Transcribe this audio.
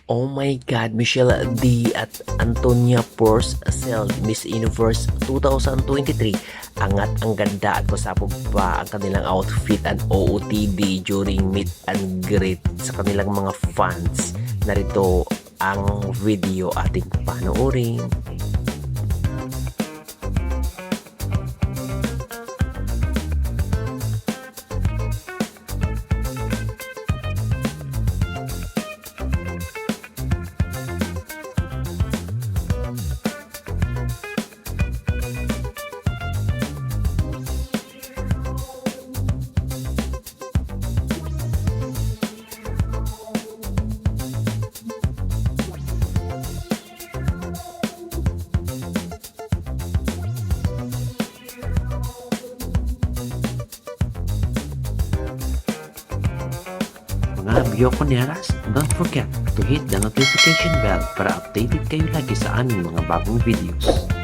Oh my God, Michelle D. at Antonia Porcel, Miss Universe 2023. Angat ang ganda at pasabog pa ang kanilang outfit and OOTD during meet and greet sa kanilang mga fans. Narito ang video ating panoorin. Mga Bioconeras, don't forget to hit the notification bell para updated kayo lagi sa aming mga bagong videos.